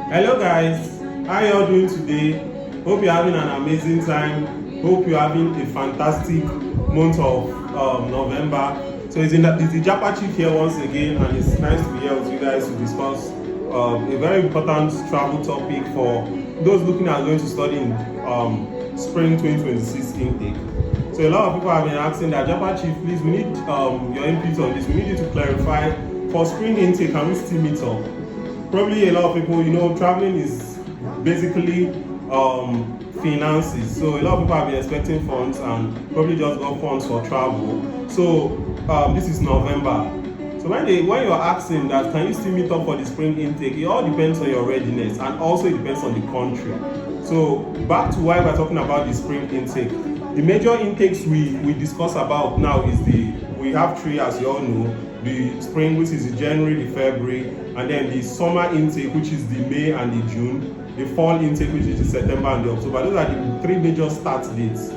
Hello guys, how you all doing today? Hope you're having an amazing time. Hope you're having a fantastic month of November. So it's the TheJapaChief here once again, and it's nice to be here with you guys to discuss a very important travel topic for those looking at going to study in spring 2026 intake. So a lot of people have been asking that TheJapaChief, please, we need your input on this. We need you to clarify for spring intake, can we still meet up? Probably a lot of people, traveling is basically finances. So a lot of people have been expecting funds and probably just got funds for travel. So this is November. So when you're asking that can you still meet up for the spring intake, it all depends on your readiness, and also it depends on the country. So back to why we're talking about the spring intake. The major intakes we discuss about now is we have three, as you all know. The spring, which is the January, the February, and then the summer intake, which is the May and the June, the fall intake, which is the September and the October. Those are the three major start dates.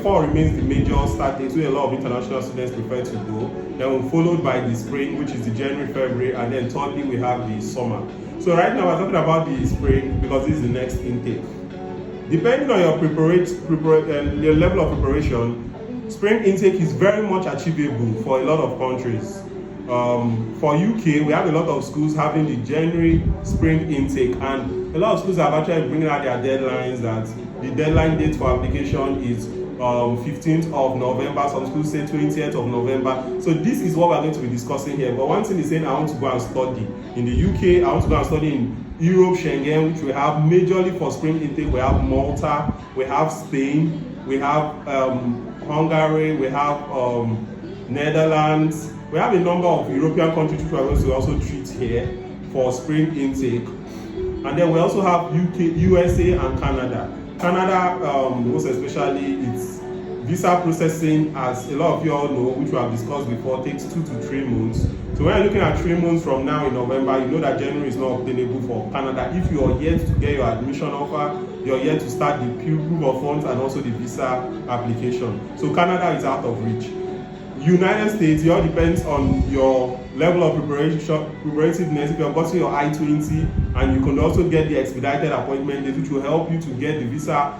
Fall remains the major start dates where a lot of international students prefer to go. Then followed by the spring, which is the January, February, and then thirdly we have the summer. So right now we're talking about the spring because this is the next intake. Depending on your level of preparation, spring intake is very much achievable for a lot of countries. For UK, we have a lot of schools having the January spring intake, and a lot of schools have actually bringing out their deadlines that the deadline date for application is 15th of November. Some schools say 20th of November. So this is what we're going to be discussing here. But one thing is saying I want to go and study in the UK, I want to go and study in Europe, Schengen, which we have majorly for spring intake. We have Malta, we have Spain, we have Hungary, we have Netherlands. We have a number of European countries which we are going to also treat here for spring intake. And then we also have UK, USA, and Canada. Canada, most especially, its visa processing, as a lot of you all know, which we have discussed before, takes 2 to 3 months. So when you're looking at 3 months from now in November, you know that January is not obtainable for Canada. If you are yet to get your admission offer, you're yet to start the proof of funds and also the visa application. So Canada is out of reach. United States, it all depends on your level of preparativeness. If you've gotten your I-20, and you can also get the expedited appointment date, which will help you to get the visa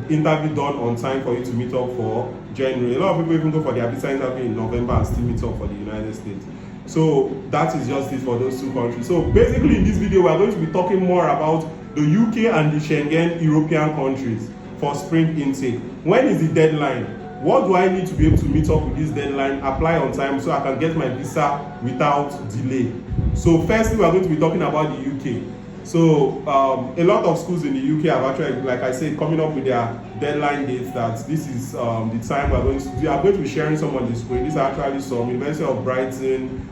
interview done on time for you to meet up for January. A lot of people even go for their visa interview in November and still meet up for the United States. So that is just it for those two countries. So basically in this video, we are going to be talking more about the UK and the Schengen European countries for spring intake. When is the deadline? What do I need to be able to meet up with this deadline, apply on time so I can get my visa without delay? So firstly, we are going to be talking about the UK. So a lot of schools in the UK have actually, like I said, coming up with their deadline dates that this is the time we are going to be sharing some on the screen. These are actually some University of Brighton,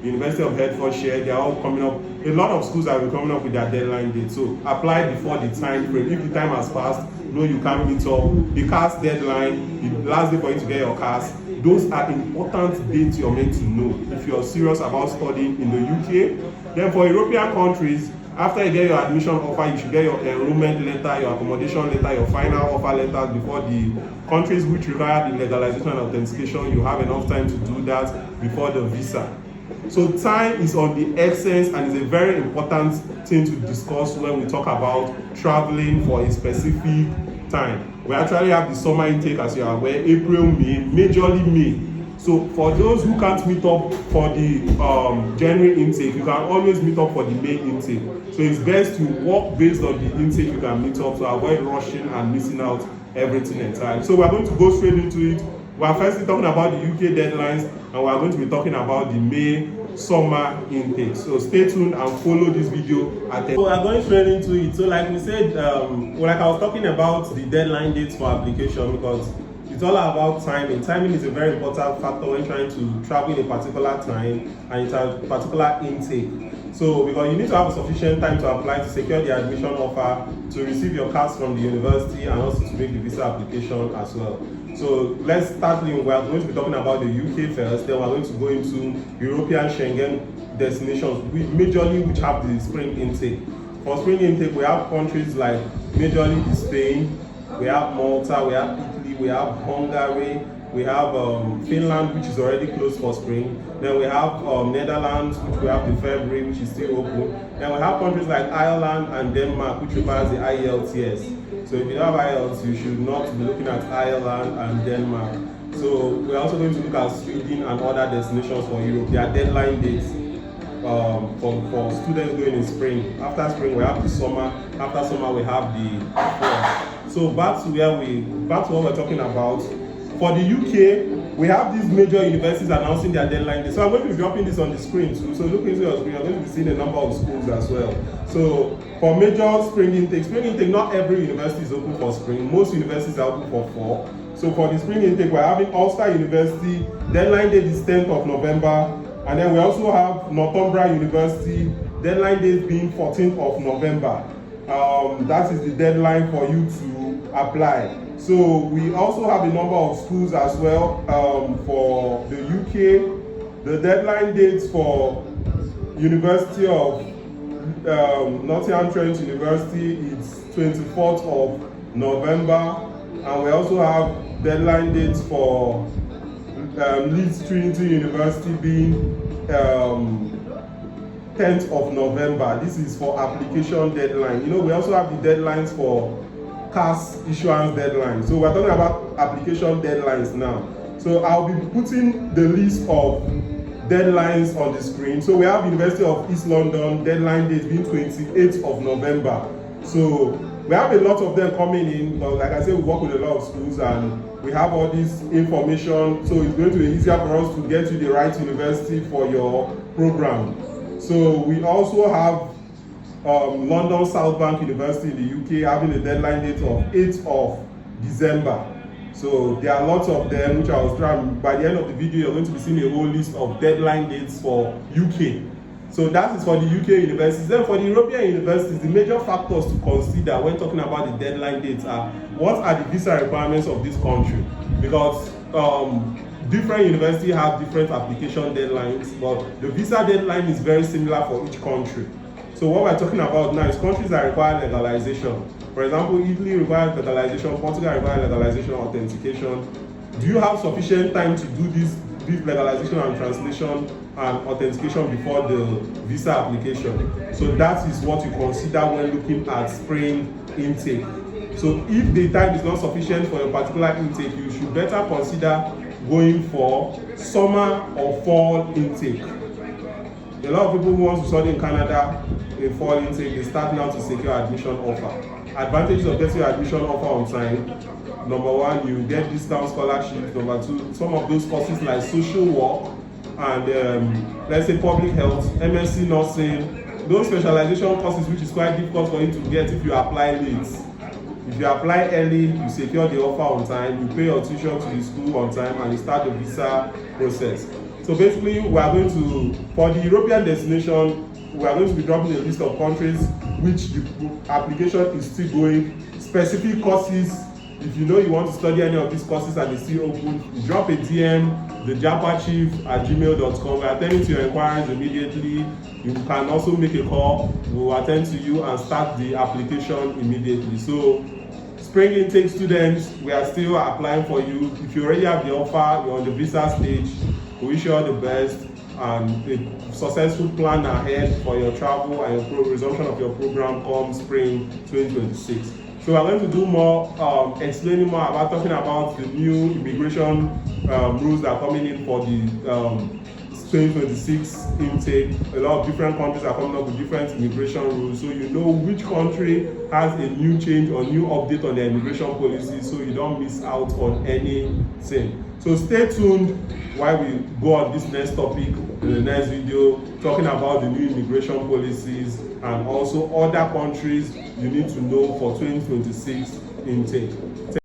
University of Hertfordshire. They are all coming up. A lot of schools have been coming up with their deadline dates. So apply before the time frame. If the time has passed, no, you can't meet up. The CAS deadline, the last day for you to get your CAS. Those are important dates you're meant to know if you're serious about studying in the UK. Then for European countries, after you get your admission offer, you should get your enrollment letter, your accommodation letter, your final offer letter before the countries which require the legalization and authentication. You have enough time to do that before the visa. So time is of the essence and is a very important thing to discuss when we talk about traveling for a specific time. We actually have the summer intake, as you are aware, April, May, majorly May. So for those who can't meet up for the January intake, you can always meet up for the May intake. So it's best to work based on the intake you can meet up to avoid rushing and missing out everything entirely. So we're going to go straight into it. We are firstly talking about the UK deadlines, and we are going to be talking about the May summer intake. So stay tuned and follow this video at the. So we are going straight into it. So like we said, like I was talking about the deadline dates for application, because it's all about timing. Timing is a very important factor when trying to travel in a particular time and it's a particular intake. So because you need to have sufficient time to apply to secure the admission offer, to receive your CAS from the university, and also to make the visa application as well. So let's start. We are going to be talking about the UK first, then we're going to go into European Schengen destinations, majorly which have the spring intake. For spring intake, we have countries like majorly Spain, we have Malta, we have Italy, we have Hungary, We have Finland, which is already closed for spring. Then we have Netherlands, which we have in February, which is still open. Then we have countries like Ireland and Denmark, which requires the IELTS. So if you don't have IELTS, you should not be looking at Ireland and Denmark. So we're also going to look at Sweden and other destinations for Europe. There are deadline dates for students going in spring. After spring, we have the summer. After summer, we have the fall. So back to what we're talking about. For the UK, we have these major universities announcing their deadline dates. So I'm going to be dropping this on the screen too. So look into your screen, you're going to be seeing a number of schools as well. So for major spring intake, not every university is open for spring. Most universities are open for fall. So for the spring intake, we're having Ulster University, deadline date is 10th of November. And then we also have Northumbria University, deadline date being 14th of November. That is the deadline for you to apply. So we also have a number of schools as well for the UK. The deadline dates for University of Nottingham-Trent University is 24th of November. And we also have deadline dates for Leeds Trinity University being 10th of November. This is for application deadline. You know, we also have the deadlines for CAS issuance deadline. So we're talking about application deadlines now. So I'll be putting the list of deadlines on the screen. So we have University of East London, deadline date being 28th of November. So we have a lot of them coming in, but like I said, we work with a lot of schools and we have all this information, so it's going to be easier for us to get you the right university for your program. So we also have London South Bank University in the UK having a deadline date of 8th of December. So there are lots of them which I was trying. By the end of the video, you're going to be seeing a whole list of deadline dates for UK. So that is for the UK universities. Then for the European universities, the major factors to consider when talking about the deadline dates are what are the visa requirements of this country, because different universities have different application deadlines, but the visa deadline is very similar for each country. So what we're talking about now is countries that require legalization. For example, Italy requires legalization, Portugal requires legalization or authentication. Do you have sufficient time to do this legalization and translation and authentication before the visa application? So that is what you consider when looking at spring intake. So if the time is not sufficient for a particular intake, you should better consider going for summer or fall intake. A lot of people who want to study in Canada in fall intake, they start now to secure admission offer. Advantages of getting your admission offer on time: number one, you get discount scholarships. Number two, some of those courses like social work and let's say public health, MSc nursing, those specialization courses which is quite difficult for you to get if you apply late. If you apply early, you secure the offer on time, you pay your tuition to the school on time, and you start the visa process. So basically, we are going to, for the European destination, we are going to be dropping a list of countries which the application is still going. Specific courses, if you know you want to study any of these courses and it's still open, drop a DM, TheJapaChief@gmail.com. We are attending to your inquiries immediately. You can also make a call. We will attend to you and start the application immediately. So spring intake students, we are still applying for you. If you already have the offer, you're on the visa stage, we wish you all the best and a successful plan ahead for your travel and your resumption of your program come spring 2026. So we're going to do more explaining more about talking about the new immigration rules that are coming in for the 2026 intake. A lot of different countries are coming up with different immigration rules, so you know which country has a new change or new update on their immigration policy, so you don't miss out on anything. So stay tuned while we go on this next topic in the next video, talking about the new immigration policies and also other countries you need to know for 2026 intake.